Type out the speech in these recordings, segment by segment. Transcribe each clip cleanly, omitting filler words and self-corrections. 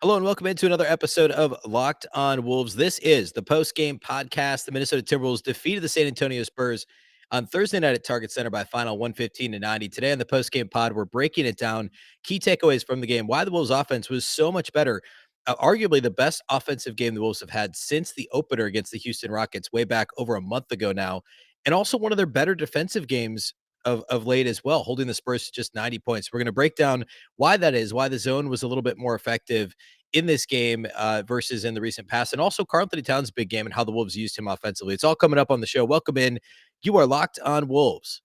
Hello and welcome into another episode of Locked On Wolves. This is the post-game podcast. The Minnesota Timberwolves defeated the San Antonio Spurs on Thursday night at Target Center by final 115-90. Today on the post-game pod, we're breaking it down. Key takeaways from the game, why the Wolves offense was so much better. Arguably the best offensive game the Wolves have had since the opener against the Houston Rockets way back over a month ago now. And also one of their better defensive games of late as well, holding the Spurs to just 90 points. We're going to break down why that is, why the zone was a little bit more effective in this game versus in the recent past, and also Karl-Anthony Towns' big game and how the Wolves used him offensively. It's all coming up on the show. Welcome in. You are Locked On Wolves.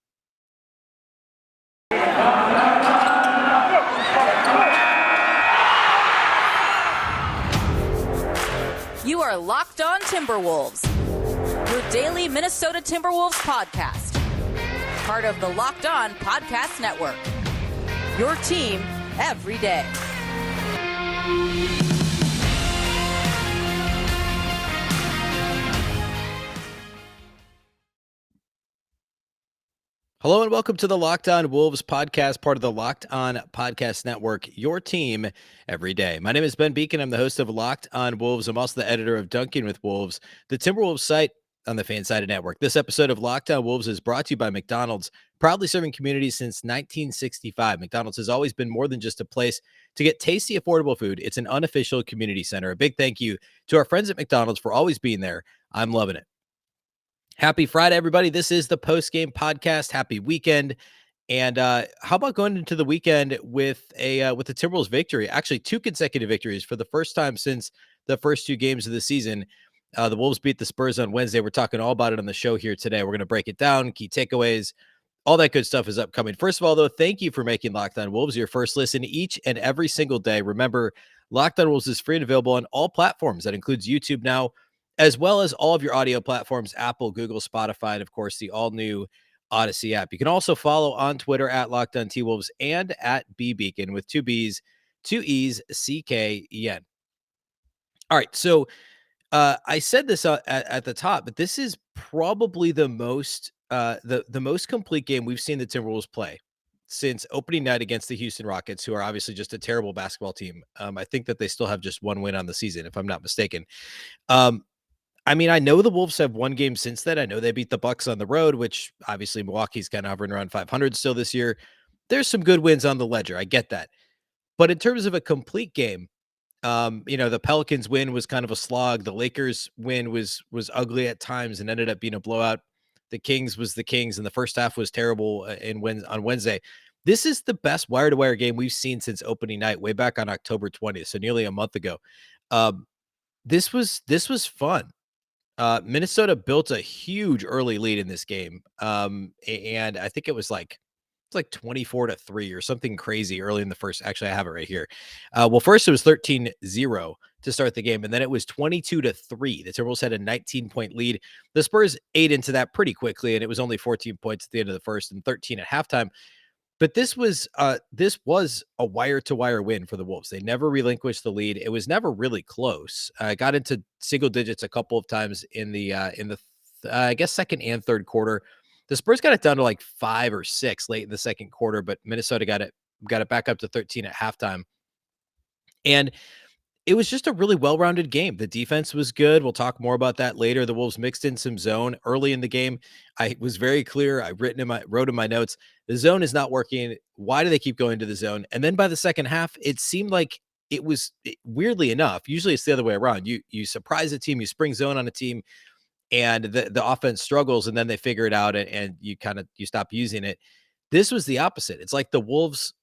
You are Locked On Timberwolves, your daily Minnesota Timberwolves podcast. Part of the Locked On Podcast Network. Your team every day. Hello and welcome to the Locked On Wolves podcast, part of the Locked On Podcast Network, your team every day. My name is Ben Beecken. I'm the host of Locked On Wolves. I'm also the editor of Dunking with Wolves, the Timberwolves site on the Fansided Network. This episode of Locked On Wolves is brought to you by McDonald's, proudly serving communities since 1965. McDonald's has always been more than just a place to get tasty, affordable food. It's an unofficial community center. A big thank you to our friends at McDonald's for always being there. I'm loving it. Happy Friday, everybody. This is the post-game podcast. Happy weekend. And how about going into the weekend with the Timberwolves victory? Actually, 2 consecutive victories for the first time since the first 2 games of the season. The Wolves beat the Spurs on Wednesday. We're talking all about it on the show here today. We're going to break it down, key takeaways, all that good stuff is upcoming. First of all, though, thank you for making Locked On Wolves your first listen each and every single day. Remember, Locked On Wolves is free and available on all platforms. That includes YouTube now, as well as all of your audio platforms, Apple, Google, Spotify, and of course, the all-new Odyssey app. You can also follow on Twitter at Locked On T-Wolves and at Beecken with 2 B's, 2 E's, C-K-E-N. All right, so I said this at the top, but this is probably the most complete game we've seen the Timberwolves play since opening night against the Houston Rockets, who are obviously just a terrible basketball team. I think that they still have just 1 win on the season, if I'm not mistaken. I mean, I know the Wolves have 1 game since then. I know they beat the Bucks on the road, which obviously Milwaukee's kind of hovering around 500 still this year. There's some good wins on the ledger. I get that. But in terms of a complete game, the Pelicans win was kind of a slog. The Lakers win was ugly at times and ended up being a blowout. The Kings was the Kings, and the first half was terrible on Wednesday. This is the best wire-to-wire game we've seen since opening night, way back on October 20th, so nearly a month ago. This was fun. Minnesota built a huge early lead in this game. And I think it's like 24-3 or something crazy early in the first. Actually, I have it right here. Well, first it was 13-0 to start the game, and then it was 22-3. The Timberwolves had a 19-point lead. The Spurs ate into that pretty quickly, and it was only 14 points at the end of the first and 13 at halftime. But this was a wire-to-wire win for the Wolves. They never relinquished the lead. It was never really close. Got into single digits a couple of times in the I guess second and third quarter. The Spurs got it down to like 5 or 6 late in the second quarter, but Minnesota got it back up to 13 at halftime. And it was just a really well-rounded game. The defense was good. We'll talk more about that later. The Wolves mixed in some zone early in the game. I was very clear. I wrote in my notes, the zone is not working. Why do they keep going to the zone? And then by the second half, it seemed like it was, weirdly enough, usually it's the other way around. You surprise a team, you spring zone on a team, and the offense struggles, and then they figure it out, and you stop using it. This was the opposite. It's like the Wolves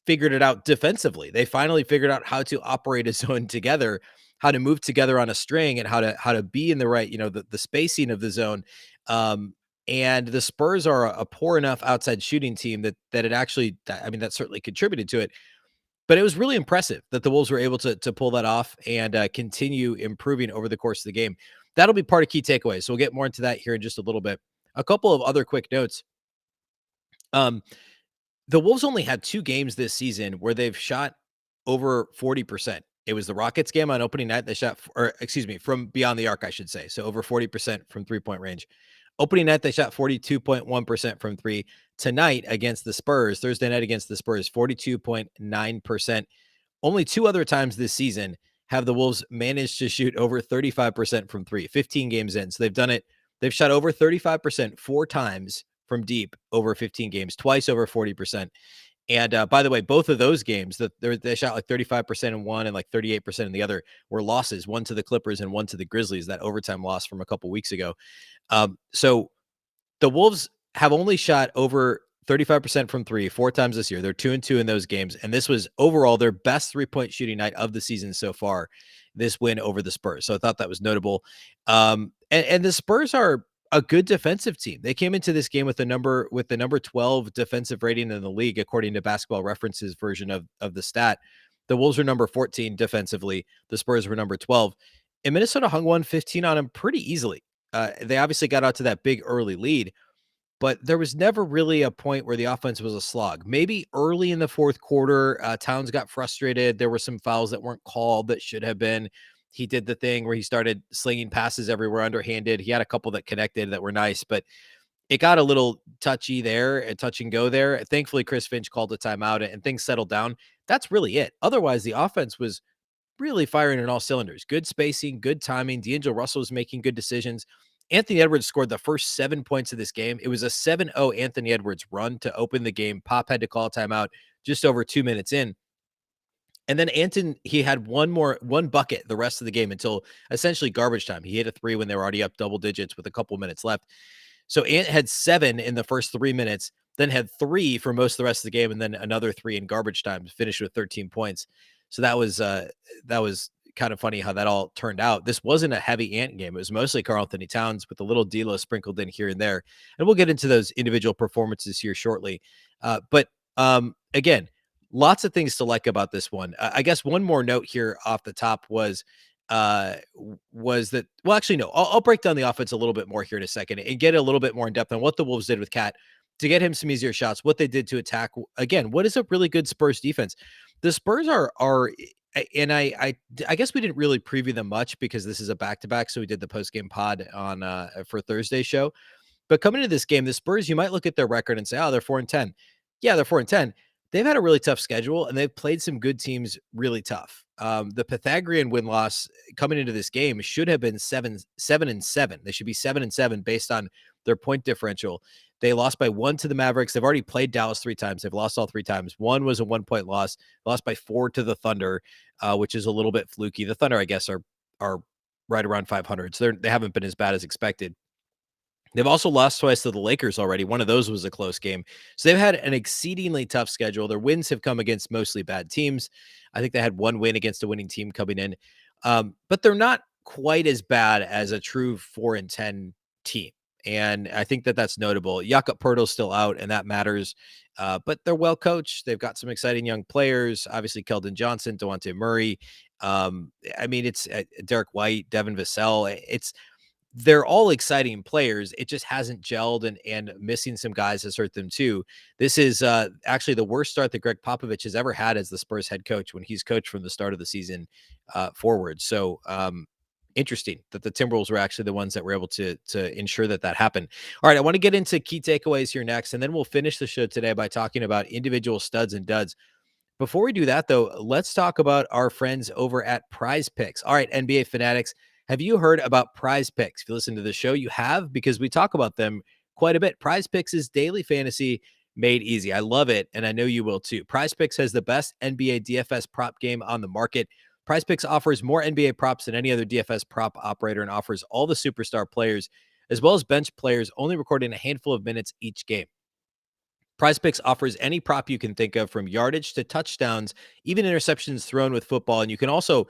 figured it out defensively. They finally figured out how to operate a zone together, how to move together on a string, and how to be in the right, the spacing of the zone. And the Spurs are a poor enough outside shooting team that it actually, that certainly contributed to it. But it was really impressive that the Wolves were able to pull that off and continue improving over the course of the game. That'll be part of key takeaways. So we'll get more into that here in just a little bit. A couple of other quick notes. The Wolves only had 2 games this season where they've shot over 40%. It was the Rockets game on opening night. They shot, from beyond the arc, I should say. So over 40% from 3-point range. Opening night, they shot 42.1% from 3. Tonight against the Spurs, Thursday night against the Spurs, 42.9% Only 2 other times this season have the Wolves managed to shoot over 35% from three, 15 games in. So they've done it. They've shot over 35% 4 times from deep over 15 games, twice over 40%. And by the way, both of those games that they shot like 35% in one and like 38% in the other were losses, one to the Clippers and one to the Grizzlies, that overtime loss from a couple weeks ago. So the Wolves have only shot over 35% from three 4 times this year. They're 2-2 in those games. And this was overall their best 3-point shooting night of the season so far, this win over the Spurs. So I thought that was notable. And the Spurs are a good defensive team. They came into this game with the number 12 defensive rating in the league, according to Basketball References version of the stat. The Wolves were number 14 defensively. The Spurs were number 12. And Minnesota hung 115 on them pretty easily. They obviously got out to that big early lead, but there was never really a point where the offense was a slog. Maybe early in the fourth quarter, Towns got frustrated. There were some fouls that weren't called that should have been. He did the thing where he started slinging passes everywhere underhanded. He had a couple that connected that were nice, but it got a little touchy there, and touch and go there. Thankfully, Chris Finch called a timeout and things settled down. That's really it. Otherwise, the offense was really firing on all cylinders. Good spacing, good timing. D'Angelo Russell was making good decisions. Anthony Edwards scored the first 7 points of this game. It was a 7-0 Anthony Edwards run to open the game. Pop had to call a timeout just over 2 minutes in. And then Anton, he had one bucket the rest of the game until essentially garbage time. He hit a 3 when they were already up double digits with a couple minutes left. So Ant had 7 in the first 3 minutes, then had 3 for most of the rest of the game, and then another 3 in garbage time, finished with 13 points. So that was kind of funny how that all turned out. This wasn't a heavy Ant game. It was mostly Karl-Anthony Towns with a little D'Lo sprinkled in here and there. And we'll get into those individual performances here shortly. But again, lots of things to like about this one. I guess one more note here off the top was that, well, actually, no, I'll break down the offense a little bit more here in a second and get a little bit more in depth on what the Wolves did with Cat to get him some easier shots, what they did to attack. Again, what is a really good Spurs defense? The Spurs are, and I guess we didn't really preview them much because this is a back-to-back. So we did the post-game pod on, for Thursday's show, but coming into this game, the Spurs, you might look at their record and say, oh, they're 4-10. Yeah, they're 4-10. They've had a really tough schedule and they've played some good teams really tough. The Pythagorean win-loss coming into this game should have been 7-7. They should be 7-7 based on their point differential. They lost by 1 to the Mavericks. They've already played Dallas 3 times. They've lost all 3 times. One was a 1-point loss. Lost by 4 to the Thunder, which is a little bit fluky. The Thunder, I guess, are right around 500. So they haven't been as bad as expected. They've also lost twice to the Lakers already. One of those was a close game. So they've had an exceedingly tough schedule. Their wins have come against mostly bad teams. I think they had one win against a winning team coming in. But they're not quite as bad as a true 4-10 team. And I think that that's notable. Jakob Poeltl's still out, and that matters. But they're well coached. They've got some exciting young players. Obviously, Keldon Johnson, DeJounte Murray. It's Derek White, Devin Vassell. They're all exciting players. It just hasn't gelled, and missing some guys has hurt them too. This is actually the worst start that Greg Popovich has ever had as the Spurs head coach when he's coached from the start of the season forward. So interesting that the Timberwolves were actually the ones that were able to ensure that happened. All right, I want to get into key takeaways here next, and then we'll finish the show today by talking about individual studs and duds. Before we do that, though, let's talk about our friends over at Prize Picks. All right, NBA fanatics, have you heard about Prize Picks? If you listen to the show, you have, because we talk about them quite a bit. Prize Picks is daily fantasy made easy. I love it, and I know you will too. Prize Picks has the best NBA DFS prop game on the market. Prize Picks offers more NBA props than any other DFS prop operator and offers all the superstar players as well as bench players only recording a handful of minutes each game. Prize Picks offers any prop you can think of, from yardage to touchdowns, even interceptions thrown with football. And you can also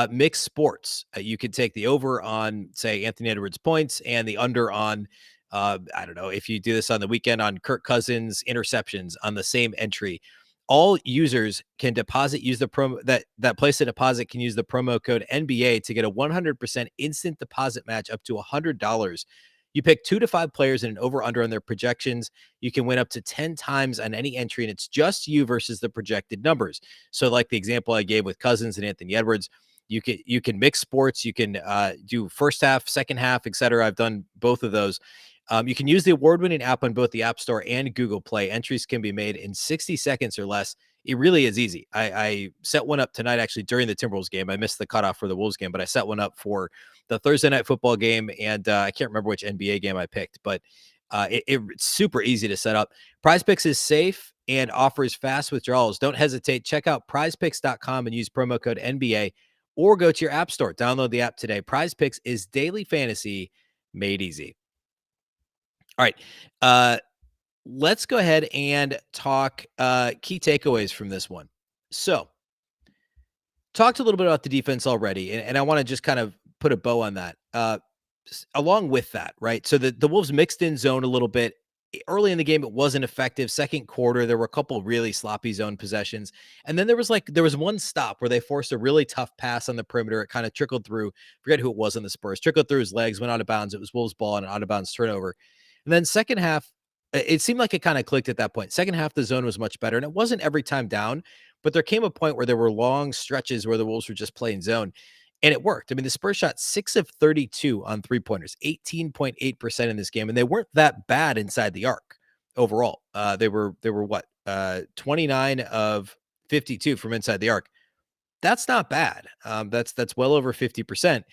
mix sports. You could take the over on, say, Anthony Edwards points and the under on, I don't know, if you do this on the weekend on Kirk Cousins interceptions on the same entry. All users can deposit, use the promo that place a deposit can use the promo code NBA to get a 100% instant deposit match up to $100. You pick 2 to 5 players in an over-under on their projections. You can win up to 10 times on any entry, and it's just you versus the projected numbers. So like the example I gave with Cousins and Anthony Edwards, you can mix sports. You can do first half, second half, etc. I've done both of those. You can use the award-winning app on both the App Store and Google Play. Entries can be made in 60 seconds or less. It really is easy. I set one up tonight, actually, during the Timberwolves game. I missed the cutoff for the Wolves game, but I set one up for the Thursday night football game, and I can't remember which NBA game I picked, but it's super easy to set up. Prize Picks is safe and offers fast withdrawals. Don't hesitate. Check out prizepicks.com and use promo code NBA, or go to your app store. Download the app today. Prize Picks is daily fantasy made easy. All right. Let's go ahead and talk key takeaways from this one. So, talked a little bit about the defense already, and I want to just kind of put a bow on that. Along with that, right? So the Wolves mixed in zone a little bit. Early in the game, it wasn't effective. Second quarter, there were a couple really sloppy zone possessions. And then there was one stop where they forced a really tough pass on the perimeter. It kind of trickled through, forget who it was on the Spurs, trickled through his legs, went out of bounds. It was Wolves ball and an out of bounds turnover. And then second half, it seemed like it kind of clicked at that point. Second half, the zone was much better. And it wasn't every time down, but there came a point where there were long stretches where the Wolves were just playing zone. And it worked. I mean, the Spurs shot 6 of 32 on three-pointers, 18.8% in this game, and they weren't that bad inside the arc overall. They were what? 29 of 52 from inside the arc. That's not bad. That's well over 50%,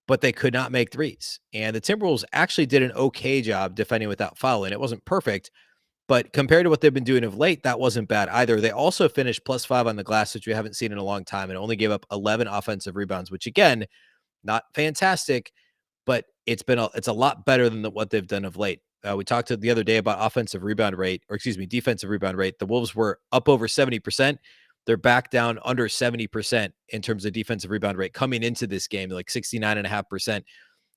but they could not make threes. And the Timberwolves actually did an okay job defending without fouling. It wasn't perfect, but compared to what they've been doing of late, that wasn't bad either. They also finished +5 on the glass, which we haven't seen in a long time, and only gave up 11 offensive rebounds, which again, not fantastic, but it's a lot better than what they've done of late. We talked the other day about defensive rebound rate. The Wolves were up over 70%. They're back down under 70% in terms of defensive rebound rate coming into this game, like 69.5%.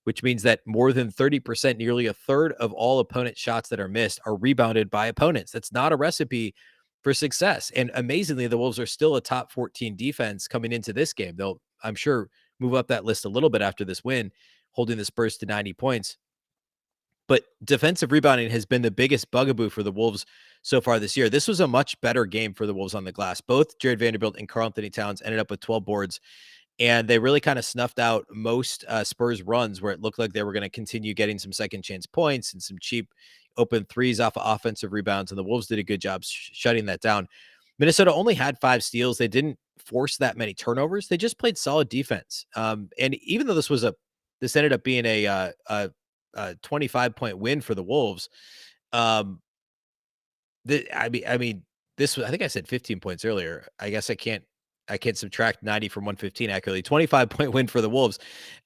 Which means that more than 30%, nearly a third of all opponent shots that are missed are rebounded by opponents. That's not a recipe for success. And amazingly, the Wolves are still a top 14 defense coming into this game. They'll, I'm sure, move up that list a little bit after this win, holding the Spurs to 90 points. But defensive rebounding has been the biggest bugaboo for the Wolves so far this year. This was a much better game for the Wolves on the glass. Both Jared Vanderbilt and Karl-Anthony Towns ended up with 12 boards. And they really kind of snuffed out most Spurs runs where it looked like they were going to continue getting some second chance points and some cheap open threes off of offensive rebounds. And the Wolves did a good job shutting that down. Minnesota only had 5 steals. They didn't force that many turnovers. They just played solid defense. And even though this ended up being a 25-point win for the Wolves. I mean, this was, I think I said 15 points earlier. I guess I can't subtract 90 from 115 accurately. 25-point win for the Wolves.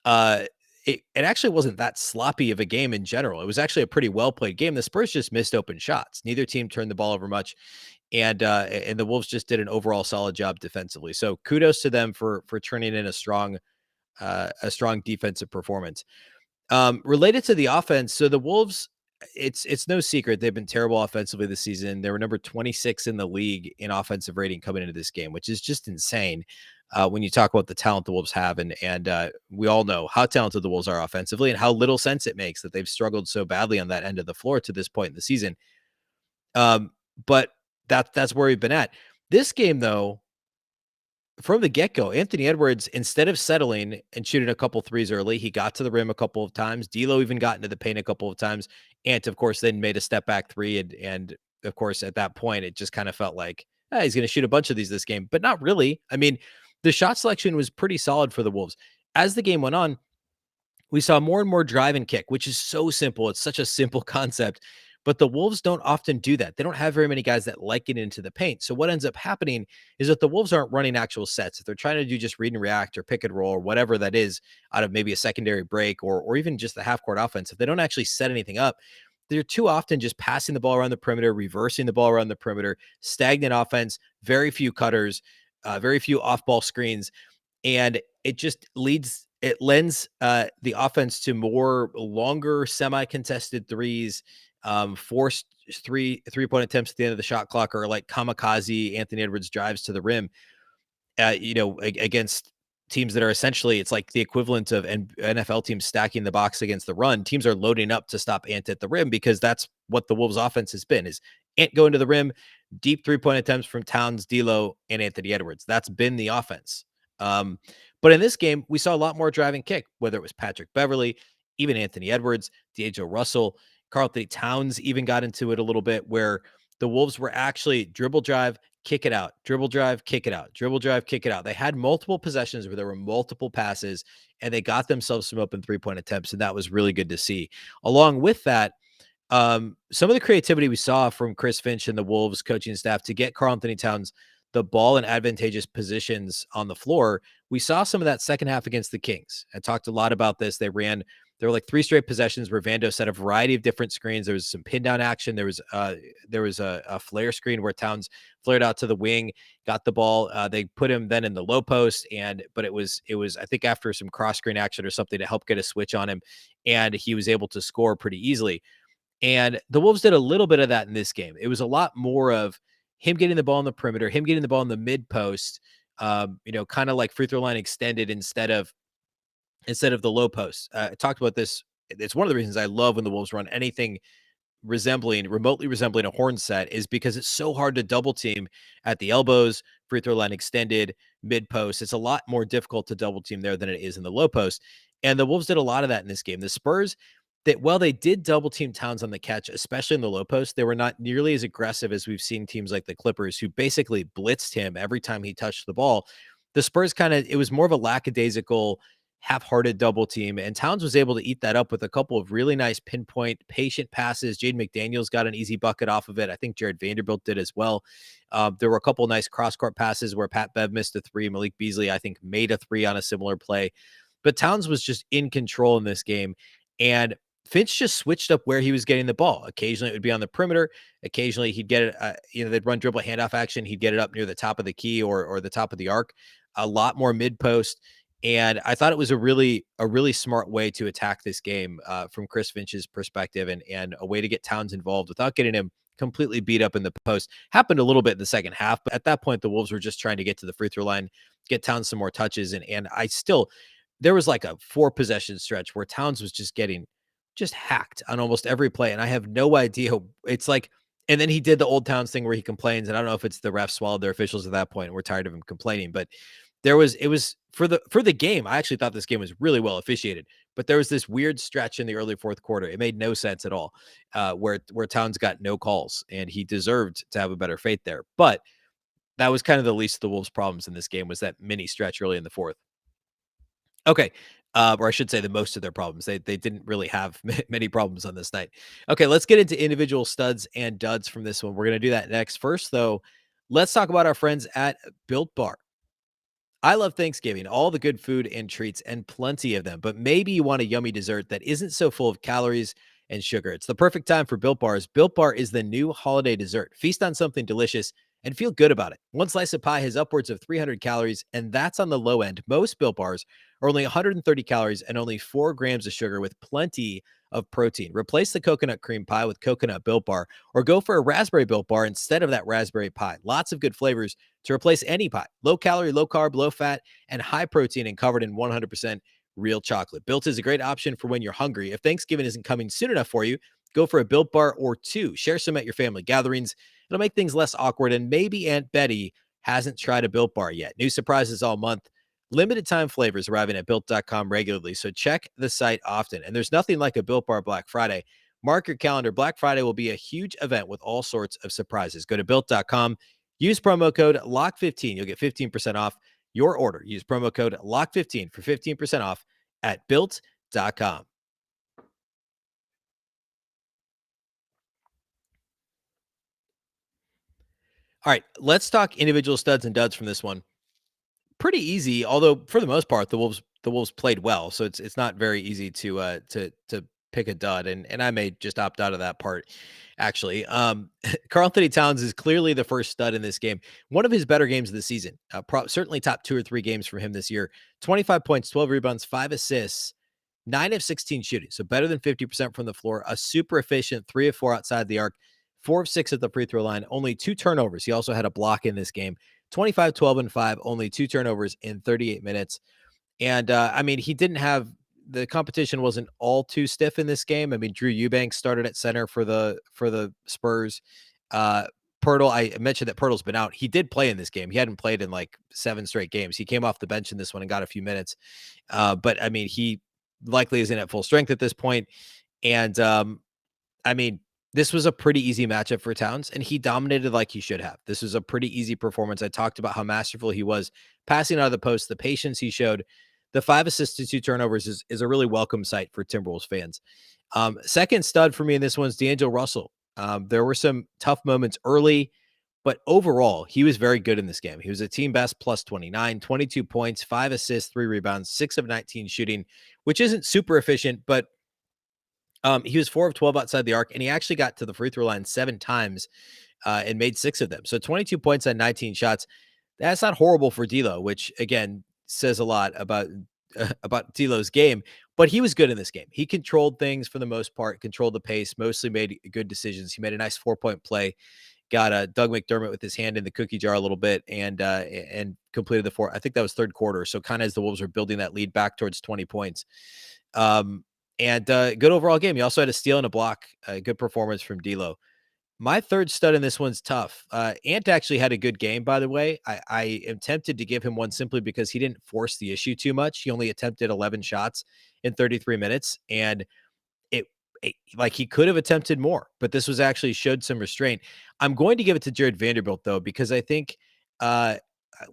It actually wasn't that sloppy of a game in general. It was actually a pretty well played game. The Spurs just missed open shots. Neither team turned the ball over much, and the Wolves just did an overall solid job defensively. So kudos to them for turning in a strong defensive performance. Related to the offense, so the Wolves, it's no secret they've been terrible offensively this season. They were number 26 in the league in offensive rating coming into this game, which is just insane when you talk about the talent the Wolves have. And we all know how talented the Wolves are offensively and how little sense it makes that they've struggled so badly on that end of the floor to this point in the season. But that's where we've been at. This game, though, from the get-go, Anthony Edwards, instead of settling and shooting a couple threes early, he got to the rim a couple of times. D'Lo even got into the paint a couple of times. Ant, of course, then made a step-back three. And of course, at that point, it just kind of felt like, he's going to shoot a bunch of these this game. But not really. I mean, the shot selection was pretty solid for the Wolves. As the game went on, we saw more and more drive and kick, which is so simple. It's such a simple concept. But the Wolves don't often do that. They don't have very many guys that like getting into the paint. So what ends up happening is that the Wolves aren't running actual sets. If they're trying to do just read and react or pick and roll or whatever that is out of maybe a secondary break or even just the half-court offense, if they don't actually set anything up, they're too often just passing the ball around the perimeter, reversing the ball around the perimeter, stagnant offense, very few cutters, very few off-ball screens. And it lends the offense to more longer semi-contested threes, forced three-point attempts at the end of the shot clock, or like kamikaze Anthony Edwards drives to the rim, against teams that are essentially, it's like the equivalent of NFL teams stacking the box against the run. Teams are loading up to stop Ant at the rim because that's what the Wolves offense has been, is Ant going to the rim, deep 3-point attempts from Towns, D'Lo, and Anthony Edwards. That's been the offense. But in this game, we saw a lot more drive and kick, whether it was Patrick Beverley, even Anthony Edwards, D'Angelo Russell, Karl-Anthony Towns even got into it a little bit, where the Wolves were actually dribble drive, kick it out, dribble drive, kick it out, dribble drive, kick it out. They had multiple possessions where there were multiple passes and they got themselves some open 3-point attempts. And that was really good to see. Along with that, some of the creativity we saw from Chris Finch and the Wolves coaching staff to get Karl-Anthony Towns the ball in advantageous positions on the floor. We saw some of that second half against the Kings. I talked a lot about this. There were like 3 straight possessions where Vando set a variety of different screens. There was some pin down action. There was a flare screen where Towns flared out to the wing, got the ball. They put him then in the low post, but it was I think after some cross screen action or something to help get a switch on him, and he was able to score pretty easily. And the Wolves did a little bit of that in this game. It was a lot more of him getting the ball on the perimeter, him getting the ball in the mid post, kind of like free throw line extended instead of the low post. I talked about this. It's one of the reasons I love when the Wolves run anything remotely resembling a horn set, is because it's so hard to double team at the elbows, free throw line extended, mid post. It's a lot more difficult to double team there than it is in the low post. And the Wolves did a lot of that in this game. The Spurs, that while they did double team Towns on the catch, especially in the low post, they were not nearly as aggressive as we've seen teams like the Clippers, who basically blitzed him every time he touched the ball. The Spurs it was more of a lackadaisical, half-hearted double team, and Towns was able to eat that up with a couple of really nice pinpoint, patient passes. Jaden McDaniels got an easy bucket off of it. I think Jared Vanderbilt did as well. There were a couple of nice cross-court passes where Pat Bev missed a 3. Malik Beasley, I think, made a 3 on a similar play. But Towns was just in control in this game, and Finch just switched up where he was getting the ball. Occasionally it would be on the perimeter. Occasionally he'd get it, they'd run dribble handoff action. He'd get it up near the top of the key or the top of the arc. A lot more mid post. And I thought it was a really smart way to attack this game from Chris Finch's perspective, and a way to get Towns involved without getting him completely beat up in the post. Happened a little bit in the second half, but at that point, the Wolves were just trying to get to the free throw line, get Towns some more touches. And there was like a 4 possession stretch where Towns was just getting hacked on almost every play. And I have no idea. It's like, and then he did the old Towns thing where he complains. And I don't know if it's the refs swallowed their officials at that point and we're tired of him complaining, but it was for the game. I actually thought this game was really well officiated, but there was this weird stretch in the early fourth quarter. It made no sense at all, where Towns got no calls, and he deserved to have a better fate there. But that was kind of the least of the Wolves' problems in this game, was that mini stretch early in the fourth. Okay. Or I should say the most of their problems. They didn't really have many problems on this night. Okay, let's get into individual studs and duds from this one. We're going to do that next. First, though, let's talk about our friends at Built Bar. I love Thanksgiving, all the good food and treats, and plenty of them. But maybe you want a yummy dessert that isn't so full of calories and sugar. It's the perfect time for Built Bars. Built Bar is the new holiday dessert. Feast on something delicious and feel good about it. One slice of pie has upwards of 300 calories, and that's on the low end. Most Built Bars are only 130 calories and only 4 grams of sugar, with plenty of protein. Replace the coconut cream pie with coconut Built Bar, or go for a raspberry Built Bar instead of that raspberry pie. Lots of good flavors to replace any pie. Low calorie, low carb, low fat, and high protein, and covered in 100% real chocolate. Built is a great option for when you're hungry. If Thanksgiving isn't coming soon enough for you, go for a Built Bar or 2. Share some at your family gatherings. It'll make things less awkward, and maybe Aunt Betty hasn't tried a Built Bar yet. New surprises all month. Limited time flavors arriving at Built.com regularly, so check the site often. And there's nothing like a Built Bar Black Friday. Mark your calendar. Black Friday will be a huge event with all sorts of surprises. Go to Built.com. Use promo code LOCK15. You'll get 15% off your order. Use promo code LOCK15 for 15% off at Built.com. All right, let's talk individual studs and duds from this one. Pretty easy, although for the most part, the Wolves played well, so it's not very easy to pick a dud, and I may just opt out of that part, actually. Karl-Anthony Towns is clearly the first stud in this game. One of his better games of the season. Certainly top 2 or 3 games from him this year. 25 points, 12 rebounds, 5 assists, 9 of 16 shooting, so better than 50% from the floor. A super efficient 3 of 4 outside the arc, 4 of 6 at the free throw line. Only 2 turnovers. He also had a block in this game. 25, 12, and 5, only 2 turnovers in 38 minutes. And I mean, the competition wasn't all too stiff in this game. I mean, Drew Eubanks started at center for the Spurs. Pirtle, I mentioned that Pirtle's been out. He did play in this game. He hadn't played in like 7 straight games. He came off the bench in this one and got a few minutes. But I mean, he likely isn't at full strength at this point. And I mean, this was a pretty easy matchup for Towns, and he dominated like he should have. This was a pretty easy performance. I talked about how masterful he was passing out of the post, the patience he showed. The 5 assists to 2 turnovers is a really welcome sight for Timberwolves fans. Second stud for me in this one's D'Angelo Russell. There were some tough moments early, but overall, he was very good in this game. He was a team best plus 29, 22 points, 5 assists, 3 rebounds, 6 of 19 shooting, which isn't super efficient, but he was 4 of 12 outside the arc, and he actually got to the free throw line 7 times and made 6 of them. So 22 points on 19 shots. That's not horrible for D'Lo, which again says a lot about D'Lo's game. But he was good in this game. He controlled things for the most part, controlled the pace, mostly made good decisions. He made a nice 4-point play, got Doug McDermott with his hand in the cookie jar a little bit, and completed the 4. I think that was third quarter. So kind of as the Wolves were building that lead back towards 20 points. And good overall game. He also had a steal and a block. Good performance from D'Lo. My third stud in this one's tough. Ant actually had a good game, by the way. I am tempted to give him one simply because he didn't force the issue too much. He only attempted 11 shots in 33 minutes, and like he could have attempted more, but this was actually showed some restraint. I'm going to give it to Jared Vanderbilt though, because I think, well,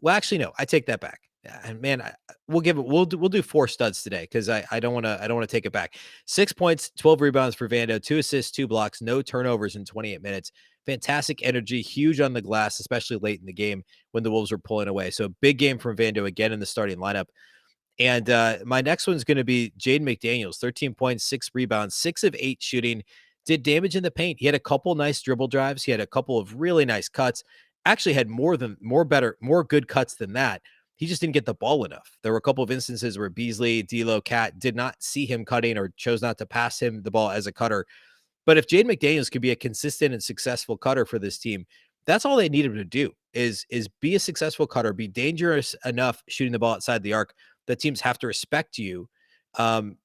actually, no, I take that back. And man, we'll do 4 studs today because I don't want to take it back. 6 points, 12 rebounds for Vando, 2 assists, 2 blocks, no turnovers in 28 minutes. Fantastic energy, huge on the glass, especially late in the game when the Wolves were pulling away. So big game from Vando again in the starting lineup. And my next one's going to be Jaden McDaniels, 13 points, 6 rebounds, 6 of 8 shooting, did damage in the paint. He had a couple nice dribble drives. He had a couple of really nice cuts. Actually had more good cuts than that. He just didn't get the ball enough. There were a couple of instances where Beasley, D'Lo, Cat did not see him cutting or chose not to pass him the ball as a cutter. But if Jaden McDaniels could be a consistent and successful cutter for this team, that's all they need him to do is be a successful cutter, be dangerous enough shooting the ball outside the arc that teams have to respect you. And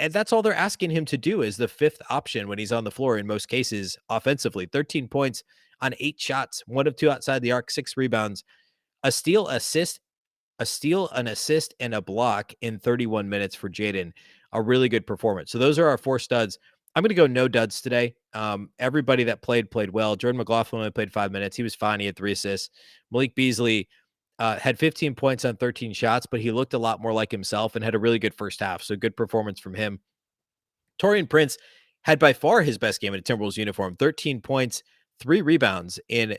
that's all they're asking him to do is the 5th option when he's on the floor in most cases offensively. 13 points on 8 shots, 1 of 2 outside the arc, 6 rebounds, a steal, an assist, and a block in 31 minutes for Jaden. A really good performance. So those are our 4 studs. I'm going to go no duds today. Everybody that played well. Jordan McLaughlin only played 5 minutes. He was fine. He had 3 assists. Malik Beasley had 15 points on 13 shots, but he looked a lot more like himself and had a really good first half. So good performance from him. Taurean Prince had by far his best game in a Timberwolves uniform. 13 points, 3 rebounds in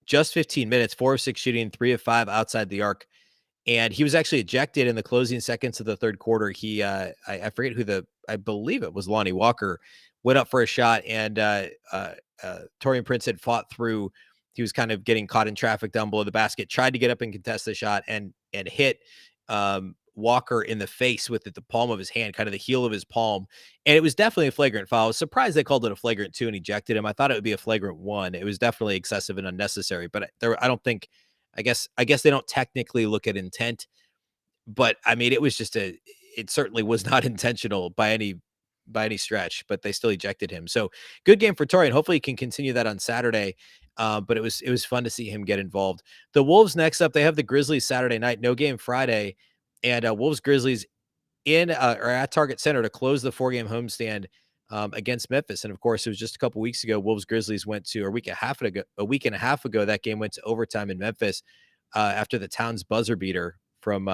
just 15 minutes, 4 of 6 shooting, 3 of 5 outside the arc. And he was actually ejected in the closing seconds of the third quarter. He, I forget who I believe it was Lonnie Walker, went up for a shot, and Taurean Prince had fought through. He was kind of getting caught in traffic down below the basket, tried to get up and contest the shot, and hit Walker in the face with the palm of his hand, kind of the heel of his palm. And it was definitely a flagrant foul. I was surprised they called it a flagrant 2 and ejected him. I thought it would be a flagrant 1. It was definitely excessive and unnecessary, but I don't think. I guess they don't technically look at intent, but I mean, it certainly was not intentional by any stretch, but they still ejected him. So good game for Taurean. Hopefully he can continue that on Saturday. But it was fun to see him get involved. The Wolves next up, they have the Grizzlies Saturday night, no game Friday, and Wolves Grizzlies in or at Target Center to close the 4-game homestand against Memphis. And of course, it was just a couple weeks ago. Wolves Grizzlies went to a week and a half ago. That game went to overtime in Memphis after the Towns buzzer beater from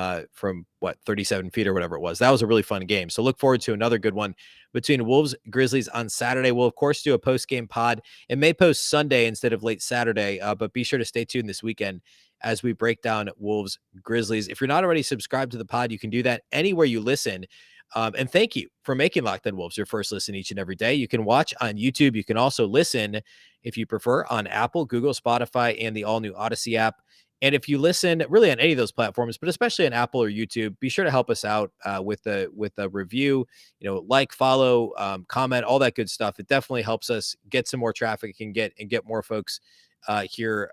37 feet or whatever it was. That was a really fun game. So look forward to another good one between Wolves Grizzlies on Saturday. We'll of course do a post game pod. It may post Sunday instead of late Saturday, but be sure to stay tuned this weekend as we break down Wolves Grizzlies. If you're not already subscribed to the pod, you can do that anywhere you listen. And thank you for making Locked On Wolves your first listen each and every day. You can watch on YouTube. You can also listen, if you prefer, on Apple, Google, Spotify, and the all-new Odyssey app. And if you listen really on any of those platforms, but especially on Apple or YouTube, be sure to help us out with a review, like, follow, comment, all that good stuff. It definitely helps us get some more traffic and get more folks here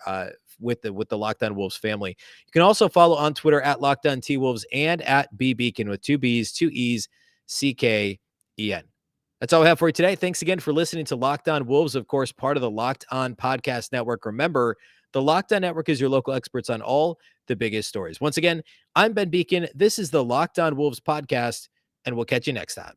with the Locked On Wolves family. You can also follow on Twitter at Locked On T-Wolves and at Beecken with 2 B's, 2 E's, CKEN. That's all we have for you today. Thanks again for listening to Locked On Wolves, of course, part of the Locked On Podcast Network. Remember, the Locked On Network is your local experts on all the biggest stories. Once again, I'm Ben Beecken. This is the Locked On Wolves podcast, and we'll catch you next time.